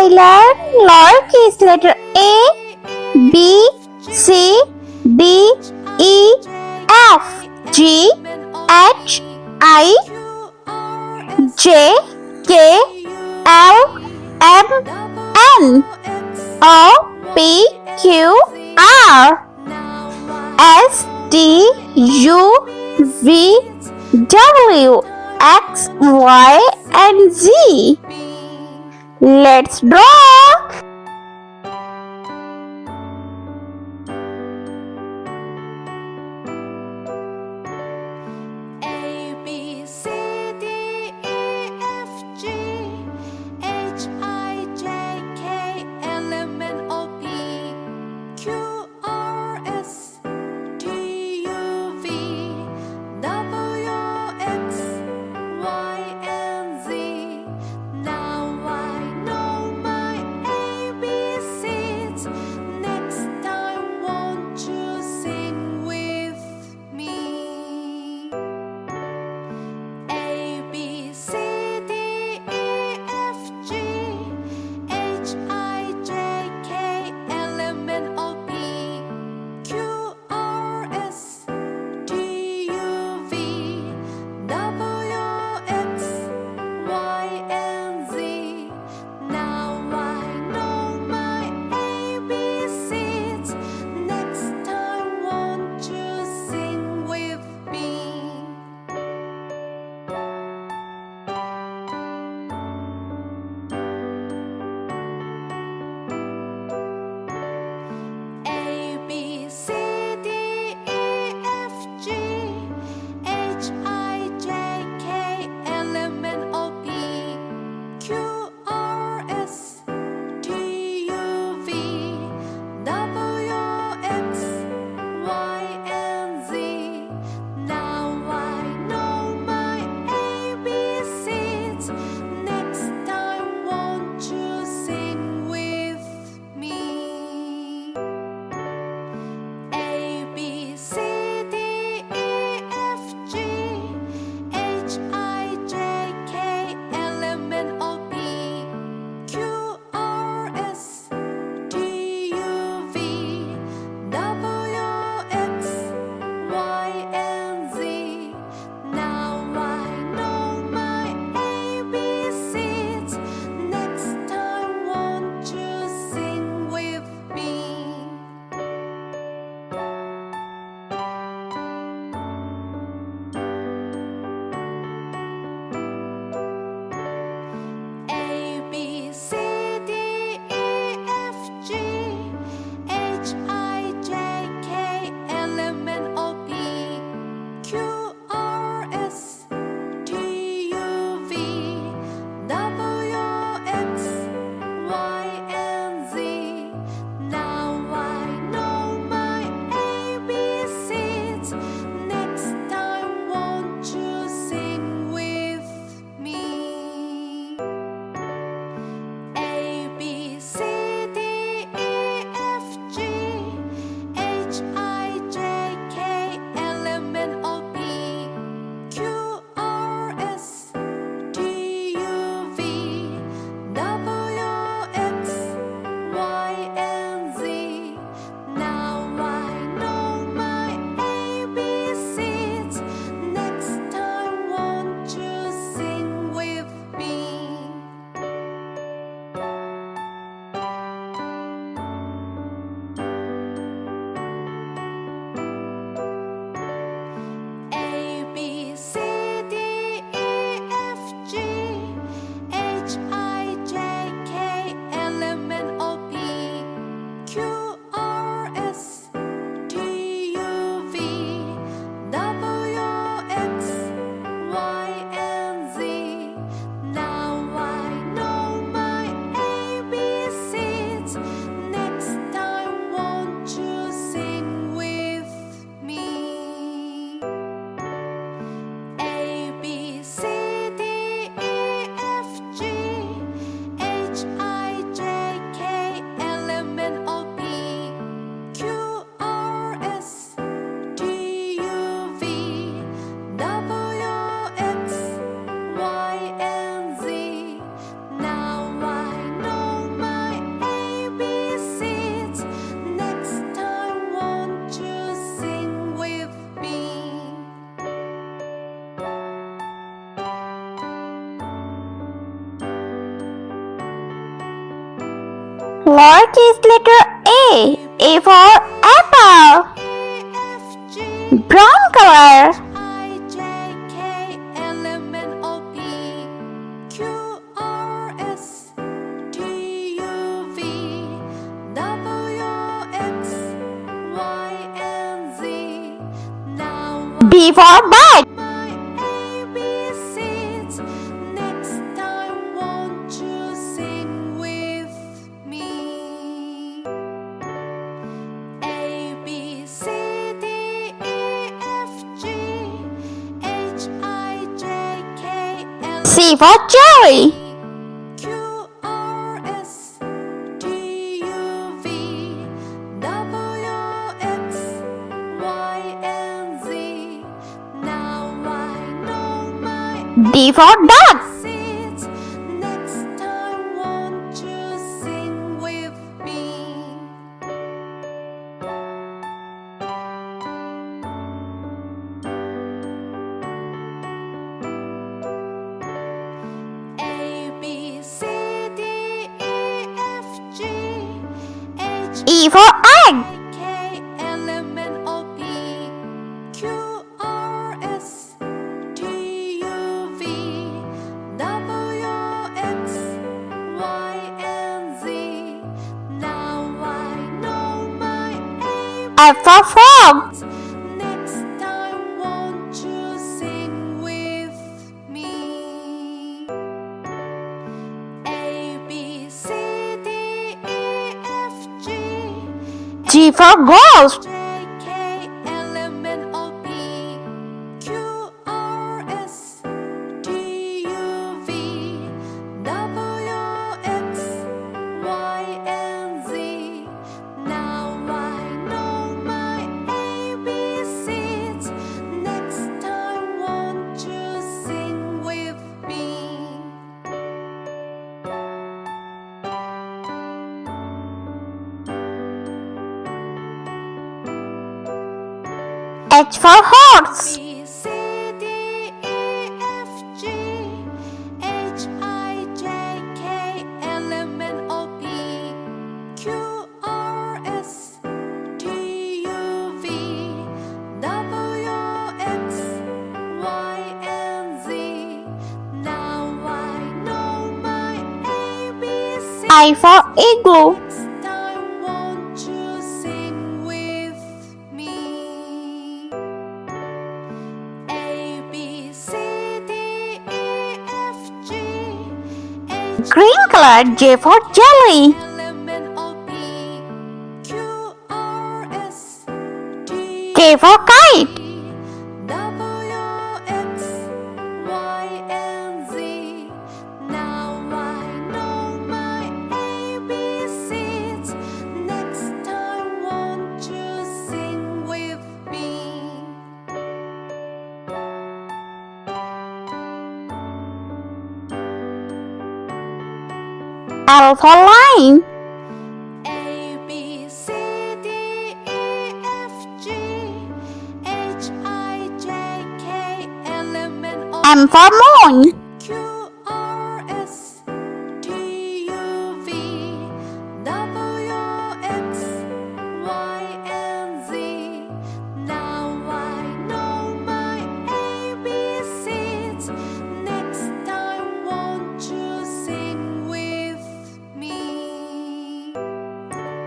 I learn lowercase letter A, B, C, D, E, F, G, H, I, J, K, L, M, N, O, P, Q, R, S, T, U, V, W, X, Y, and Z. Let's draw. A, B, C, D, E, F, G, H, I, J, K, L, M, N, O, P, Q, R, S, T, U, V, W, X, Y, and Z. Now I know my Lowercase letter A. A for apple. Brown color. I, J, K, L, M, N, O, P, Q, R, S, T, U, V, W, X, Y, and Z. Now B for bat. my ABCs. Next time, won't you sing with me? A, B, C, D, E, F, G, H, I, J, K, L, C for cherry. Q, R, S, T, U, V, W, X, Y, and Z. Now I know my D for dog. seeds. Next time, won't you sing with me? A, B, C, D, E, F, G, H, E for egg. K, L, M, N, O, P, Q, R, S, T, U, V, W, X, Y, and Z. Now I know my F for frog. Next time, won't you sing with me? A, B, C, D, E, F, G, G for ghost. J, K, L, M, N, O, P, Q, R, S, T, U, V, W, X, Y, and Z. Now I know my ABCs. Next time, won't you sing with me? H for horse. B, C, D, E, F, G, H, I, J, K, L, M, N, O, P, Q, R, S, T, U, V, W, X, Y, and Z. Now I know my ABCs. I for igloo. Next time, won't you sing with me? A, B, C, D, E, F, G, H, Green color. J for jelly. L, M, N, O, P, Q, R, S, T, K for kite. W, X, Y, and Z. Now I know my ABCs. Next time, won't you sing with me? L for lion. A, B, C, D, E, F, G, H, I, J, K, L, M, N, O, M for moon. Q, R, S, T, U, V, W, X, Y, and Z. Now I know my ABCs. Next time, won't you sing with me?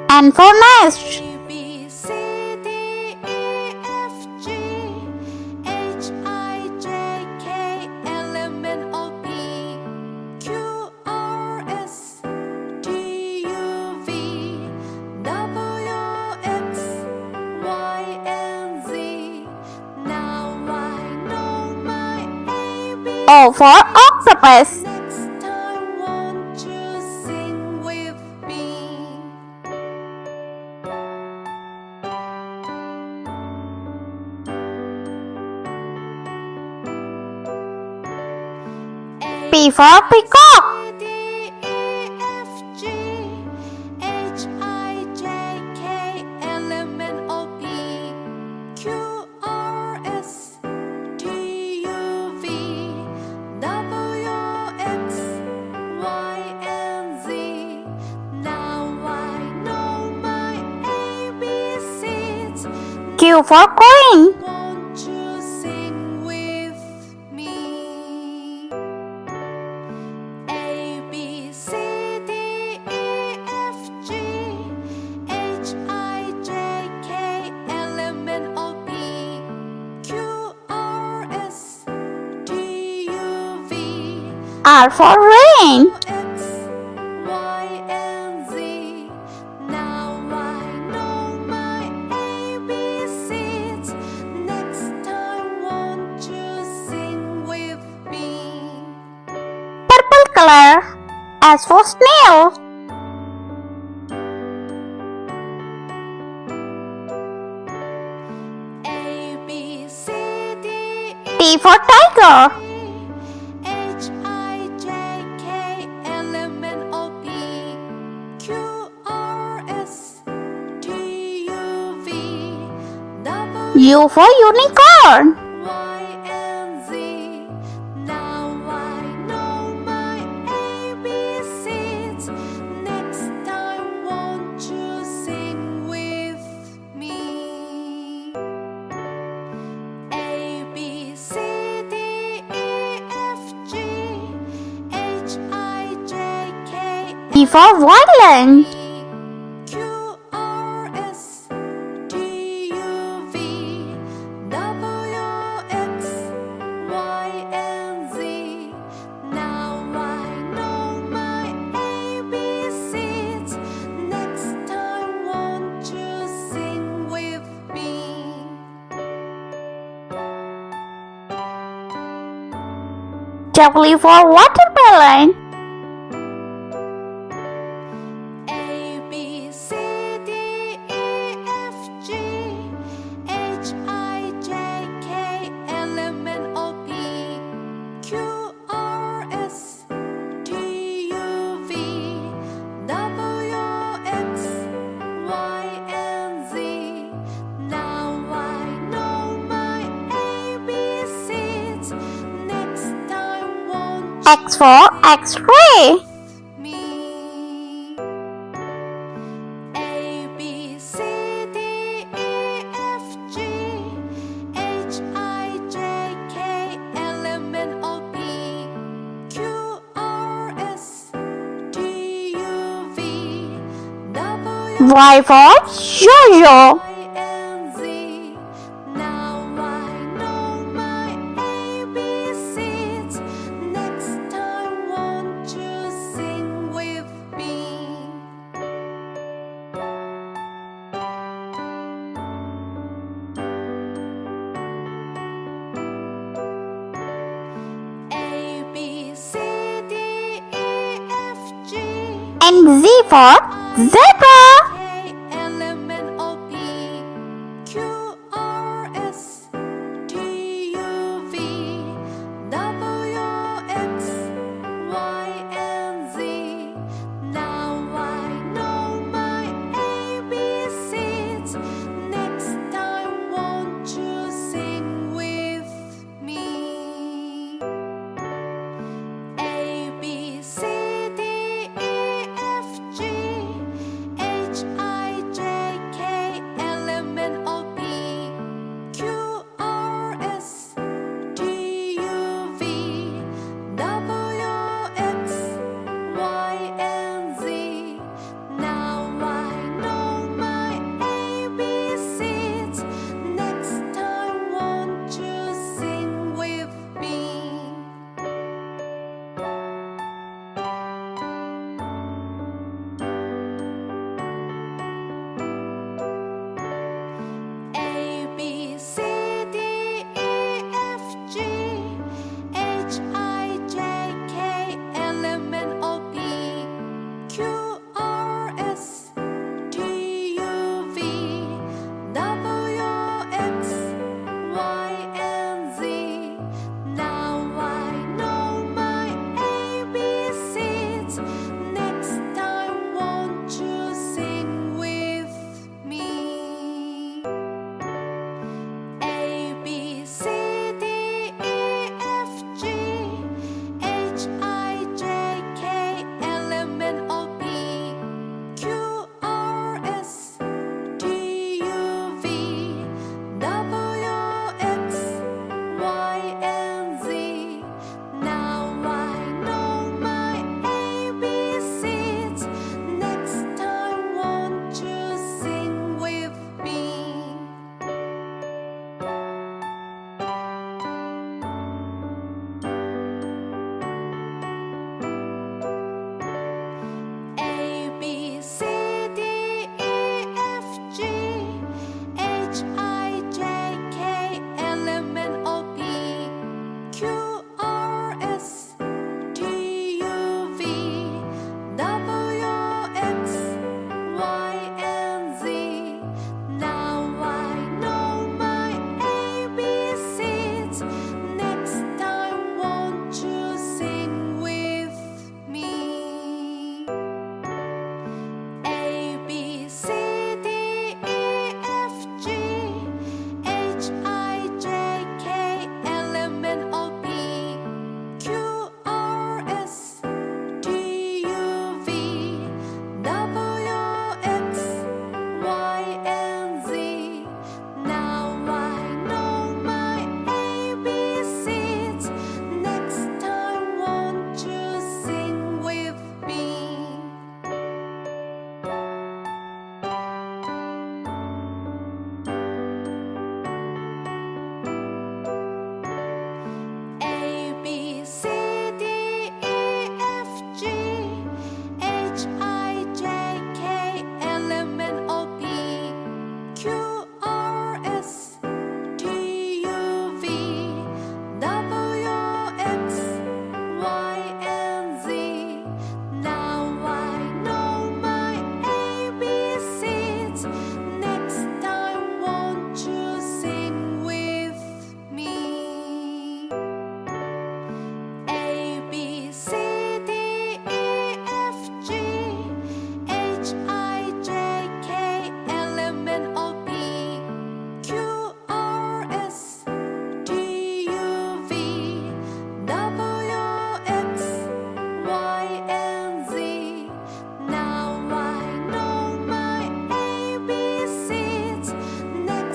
N for nest. A, B, C, D, E, F, G, H, I, J, K, L, M, N, O, P, Q, R, S, T, U, V, W, X, Y, and Z. Now I know my ABCs. O for octopus. Next time, won't you sing with me? P for peacock. D, E, F, G, H, I, J, K, L, M, N, O, P, Q, R, S, T, U, V, W, X, Y, and Z. Now I Q for queen. Won't you sing with me? A, B, C, D, E, F, G, H, I, J, K, L, M, N, O, P, Q, R, S, T, U, V, R for rain. X, Y, and Z. Now I know my ABCs. Next time, won't you sing with me? Purple color. S for snail. A, B, C, D, E, T for tiger. H, I, J, K, L, M, N, O, P, Q, R, S, T, U, V, W, U for unicorn. Y, and Z. Now I know my ABCs. Next time, won't you sing with me? A, B, C, D, E, F, G, H, I, J, K, V for violin. Q, R, S, T, U, V, W, X, Y, and Z. Now I know my ABCs. Next time, won't you sing with me? W for watermelon. A, B, C, D, E, F, G, H, I, J, K, L, M, N, O, P, Q, R, S, T, U, V, W, X, Y, and Z. Now I know my ABCs. Next time, won't X for X-ray. me? A, B, C, D, E, F, G, H, I, J, K, L, M, N, O, P, Q, R, S, T, U, V, W, Y for yo-yo. Y, and Z. Now I know my ABCs. Next time, won't you sing with me? A, B, C, D, E, F, G, And Z for zebra. K, L, M, N, O, P, Q, R, S, T, U, V, W, X, Y, and Z. Now I know my ABCs. Next time, won't you sing with me? A, B, C, D, E, F, G, H, I, J, K, L, M, N, O, P, Q, R, S, T, U, V, W, X, Y, and Z. Now I know my ABCs. Next time, won't you sing with me? A, B, C, D, E, F, G, H, I, J, K, L, M, N, O, P, Q, R, S, T, U, V, W, X, Y, and Z. Now I know my ABCs. Next time, won't you sing with me? A, B, C, D, E, F, G, H, I, J, K, L, M, N, O, P,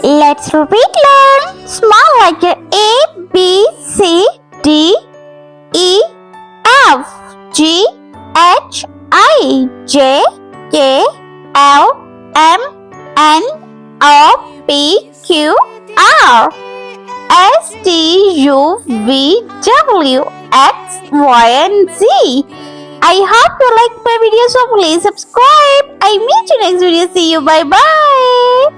Let's repeat learn. Small letter A, B, C, D, E, F, G, H, I, J, K, L, M, N, O, P, Q, R, S, T, U, V, W, X, Y, and Z. I hope you like my video, so please subscribe. I meet you next video. See you. Bye bye.